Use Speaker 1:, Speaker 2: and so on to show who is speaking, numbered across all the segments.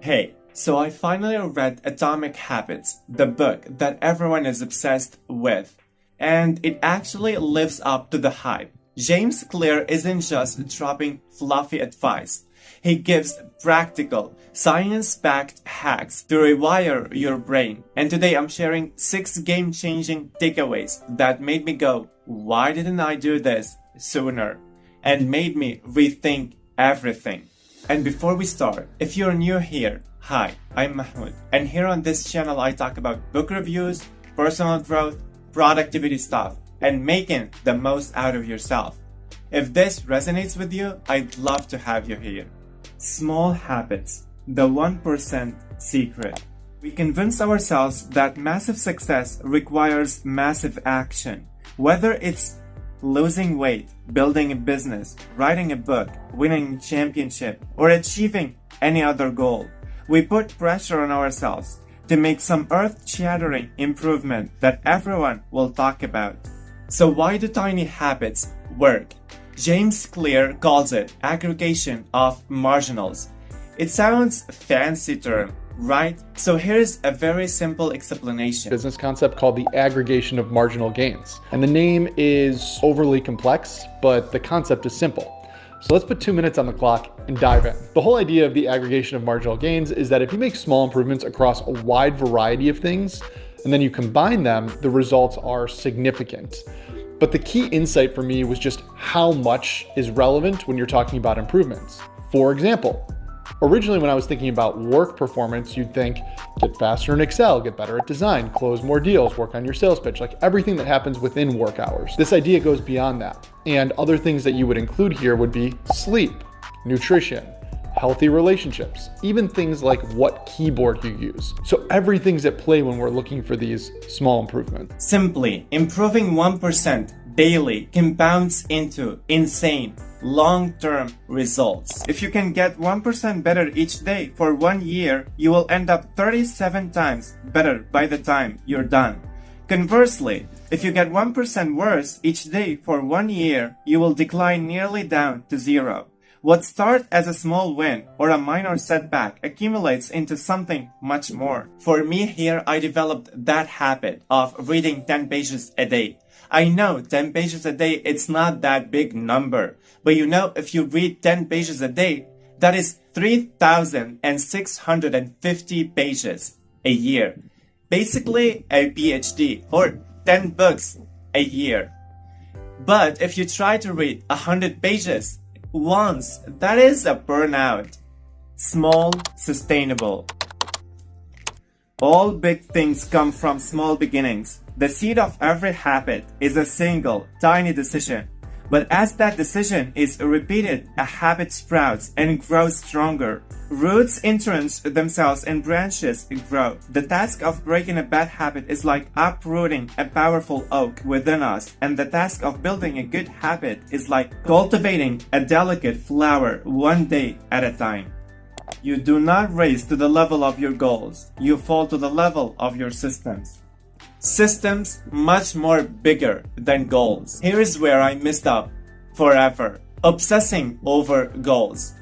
Speaker 1: Hey, so I finally read Atomic Habits, the book that everyone is obsessed with, and it actually lives up to the hype. James Clear isn't just dropping fluffy advice. He gives practical, science-backed hacks to rewire your brain. And today I'm sharing 6 game-changing takeaways that made me go, why didn't I do this sooner? And made me rethink everything. And before we start, if you're new here, hi, I'm Mahmoud. And here on this channel I talk about book reviews, personal growth, productivity stuff, and making the most out of yourself. If this resonates with you, I'd love to have you here. Small habits, the 1% secret. We convince ourselves that massive success requires massive action. Whether it's losing weight, building a business, writing a book, winning a championship, or achieving any other goal, we put pressure on ourselves to make some earth-shattering improvement that everyone will talk about. So why do tiny habits work? James Clear calls it aggregation of marginals. It sounds fancy term, right? So here's a very simple explanation.
Speaker 2: Business concept called the aggregation of marginal gains. And the name is overly complex, but the concept is simple. So let's put 2 minutes on the clock and dive in. The whole idea of the aggregation of marginal gains is that if you make small improvements across a wide variety of things, and then you combine them, the results are significant. But the key insight for me was just how much is relevant when you're talking about improvements. For example, originally when I was thinking about work performance, you'd think get faster in Excel, get better at design, close more deals, work on your sales pitch, like everything that happens within work hours. This idea goes beyond that. And other things that you would include here would be sleep, nutrition, healthy relationships, even things like what keyboard you use. So everything's at play when we're looking for these small improvements.
Speaker 1: Simply, improving 1% daily compounds into insane long-term results. If you can get 1% better each day for 1 year, you will end up 37 times better by the time you're done. Conversely, if you get 1% worse each day for 1 year, you will decline nearly down to 0. What starts as a small win or a minor setback accumulates into something much more. For me here, I developed that habit of reading 10 pages a day. I know 10 pages a day, it's not that big number. But you know, if you read 10 pages a day, that is 3,650 pages a year. Basically a PhD or 10 books a year. But if you try to read 100 pages once, that is a burnout. Small, sustainable. All big things come from small beginnings. The seed of every habit is a single, tiny decision. But as that decision is repeated, a habit sprouts and grows stronger. Roots entrench themselves and branches grow. The task of breaking a bad habit is like uprooting a powerful oak within us, and the task of building a good habit is like cultivating a delicate flower 1 day at a time. You do not raise to the level of your goals. You fall to the level of your systems. Systems much more bigger than goals. Here is where I messed up forever. Obsessing over goals.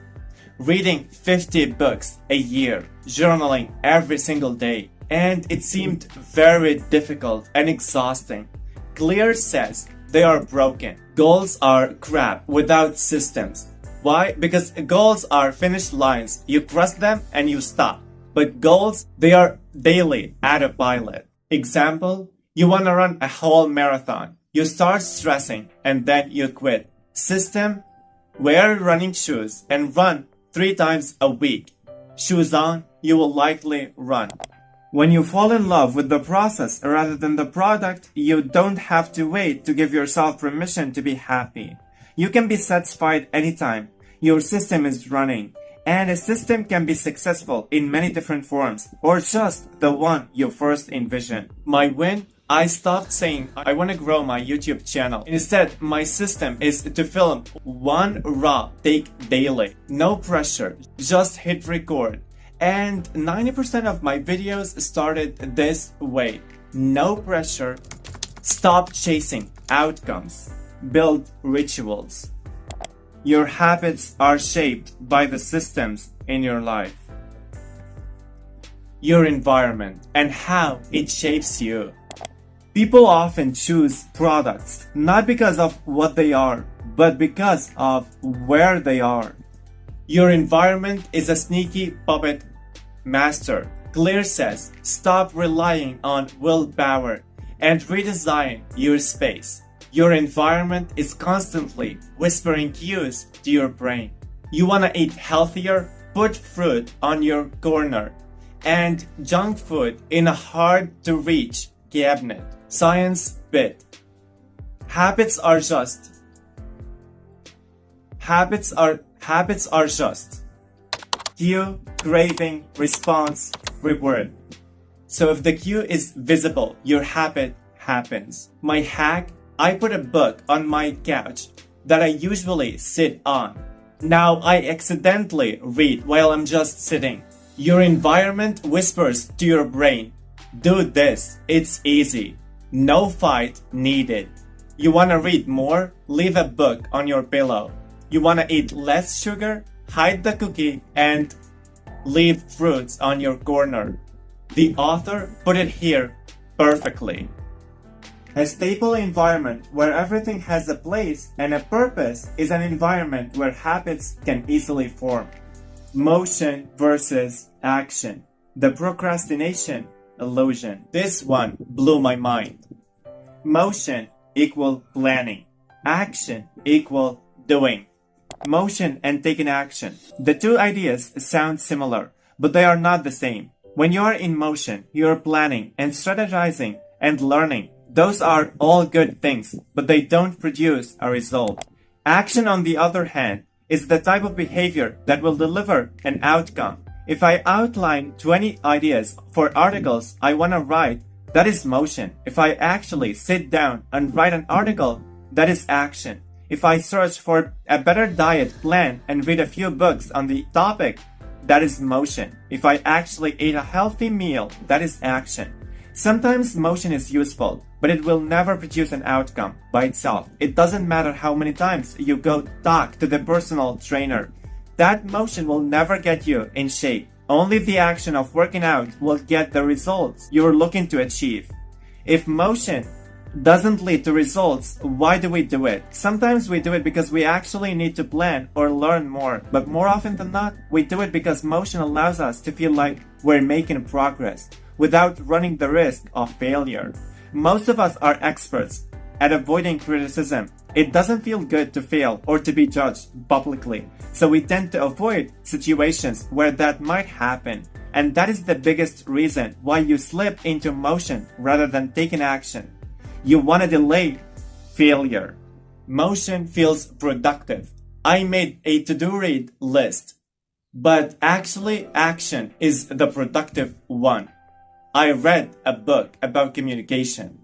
Speaker 1: Reading 50 books a year. Journaling every single day. And it seemed very difficult and exhausting. Clear says they are broken. Goals are crap without systems. Why? Because goals are finish lines. You cross them and you stop. But goals, they are daily autopilot. Example, you want to run a whole marathon. You start stressing and then you quit. System, wear running shoes and run 3 times a week. Shoes on, you will likely run. When you fall in love with the process rather than the product, you don't have to wait to give yourself permission to be happy. You can be satisfied anytime your system is running. And a system can be successful in many different forms, or just the one you first envisioned. My win? I stopped saying I want to grow my YouTube channel. Instead, my system is to film 1 raw take daily. No pressure, just hit record. And 90% of my videos started this way. No pressure. Stop chasing outcomes. Build rituals. Your habits are shaped by the systems in your life. your environment, and how it shapes you. People often choose products not because of what they are, but because of where they are. Your environment is a sneaky puppet master. Clear says, stop relying on willpower and redesign your space. Your environment is constantly whispering cues to your brain. You want to eat healthier? Put fruit on your corner and junk food in a hard-to-reach cabinet. Science bit. Habits are just cue, craving, response, reward. So if the cue is visible, your habit happens. My hack, I put a book on my couch that I usually sit on. Now I accidentally read while I'm just sitting. Your environment whispers to your brain, do this, it's easy. No fight needed. You want to read more? Leave a book on your pillow. You want to eat less sugar? Hide the cookie and leave fruits on your corner. The author put it here perfectly. A stable environment where everything has a place and a purpose is an environment where habits can easily form. Motion versus action. The procrastination illusion. This one blew my mind. Motion equal planning. Action equal doing. Motion and taking action. The two ideas sound similar, but they are not the same. When you are in motion, you are planning and strategizing and learning. Those are all good things, but they don't produce a result. Action, on the other hand, is the type of behavior that will deliver an outcome. If I outline 20 ideas for articles I want to write, that is motion. If I actually sit down and write an article, that is action. If I search for a better diet plan and read a few books on the topic, that is motion. If I actually eat a healthy meal, that is action. Sometimes motion is useful, but it will never produce an outcome by itself. It doesn't matter how many times you go talk to the personal trainer. That motion will never get you in shape. Only the action of working out will get the results you're looking to achieve. If motion doesn't lead to results, why do we do it? Sometimes we do it because we actually need to plan or learn more, but more often than not, we do it because motion allows us to feel like we're making progress without running the risk of failure. Most of us are experts at avoiding criticism. It doesn't feel good to fail or to be judged publicly, so we tend to avoid situations where that might happen. And that is the biggest reason why you slip into motion rather than taking action. You want to delay failure. Motion feels productive. I made a to-do read list, but actually action is the productive one. I read a book about communication.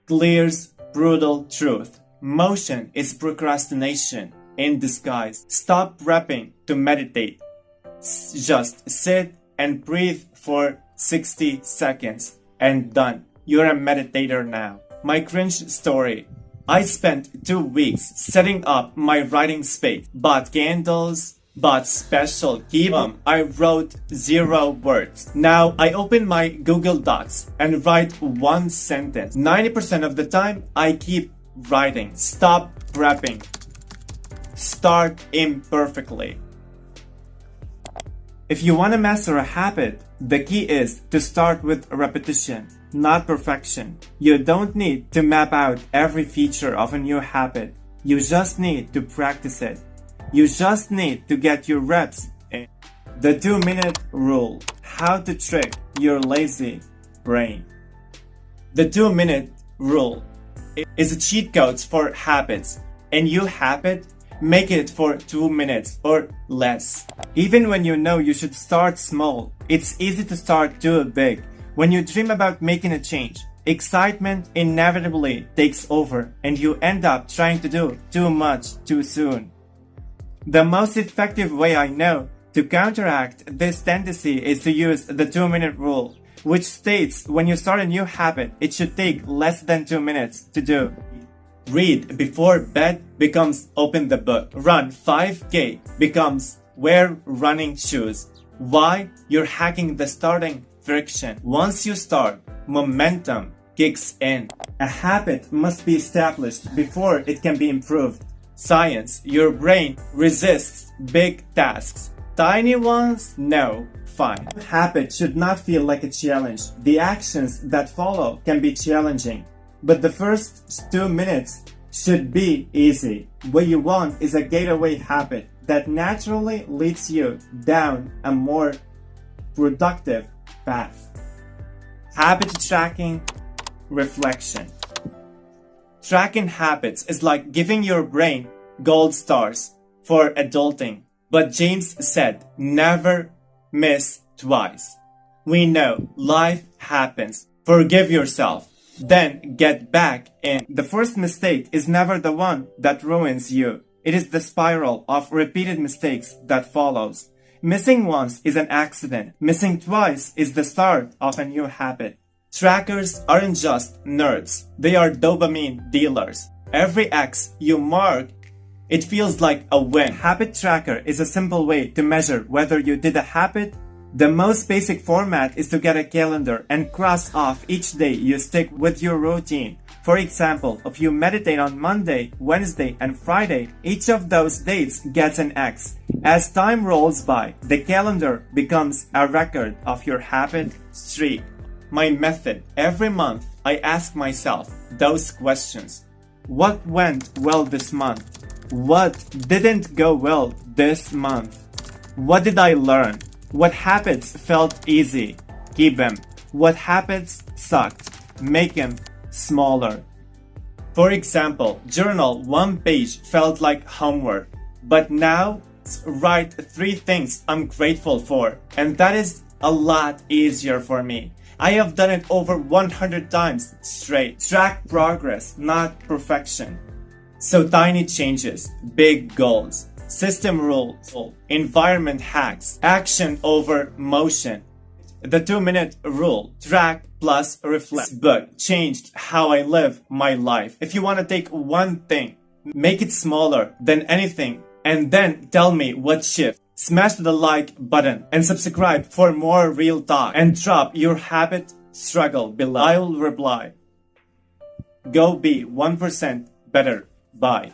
Speaker 1: Clear's brutal truth. Motion is procrastination in disguise. Stop prepping to meditate. Just sit and breathe for 60 seconds and done. You're a meditator now. My cringe story. I spent 2 weeks setting up my writing space. Bought candles, bought special keyboard. I wrote 0 words. Now I open my Google Docs and write 1 sentence. 90% of the time I keep writing. Stop prepping. Start imperfectly. If you want to master a habit, the key is to start with repetition, not perfection. You don't need to map out every feature of a new habit. You just need to practice it. You just need to get your reps in. The 2-minute rule. How to trick your lazy brain. The 2-minute rule is a cheat code for habits. A new habit, make it for 2 minutes or less. Even when you know you should start small, it's easy to start too big. When you dream about making a change, excitement inevitably takes over and you end up trying to do too much too soon. The most effective way I know to counteract this tendency is to use the 2-minute rule, which states when you start a new habit, it should take less than 2 minutes to do. Read before bed becomes open the book. Run 5K becomes wear running shoes. Why? You're hacking the starting friction. Once you start, momentum kicks in. A habit must be established before it can be improved. Science, your brain resists big tasks. Tiny ones? No. Fine. Habit should not feel like a challenge. The actions that follow can be challenging, but the first 2 minutes should be easy. What you want is a getaway habit that naturally leads you down a more productive path. Habit tracking, reflection. Tracking habits is like giving your brain gold stars for adulting. But James said, never miss twice. We know life happens. Forgive yourself, then get back in. The first mistake is never the one that ruins you. It is the spiral of repeated mistakes that follows. Missing once is an accident. Missing twice is the start of a new habit. Trackers aren't just nerds. They are dopamine dealers. Every X you mark, it feels like a win. Habit tracker is a simple way to measure whether you did a habit. The most basic format is to get a calendar and cross off each day you stick with your routine. For example, if you meditate on Monday, Wednesday, and Friday, each of those dates gets an X. As time rolls by, the calendar becomes a record of your habit streak. My method: every month, I ask myself those questions. What went well this month? What didn't go well this month? What did I learn? What habits felt easy? Keep them. What habits sucked? Make them smaller. For example, journal one page felt like homework, but now write 3 things I'm grateful for, and that is a lot easier for me. I have done it over 100 times straight. Track progress, not perfection. So tiny changes, big goals, system rules, environment hacks, action over motion. The 2-minute rule, track plus reflect. This book changed how I live my life. If you want to take one thing, make it smaller than anything, and then tell me what shift. Smash the like button and subscribe for more real talk, and drop your habit struggle below. I will reply. Go be 1% better. Bye.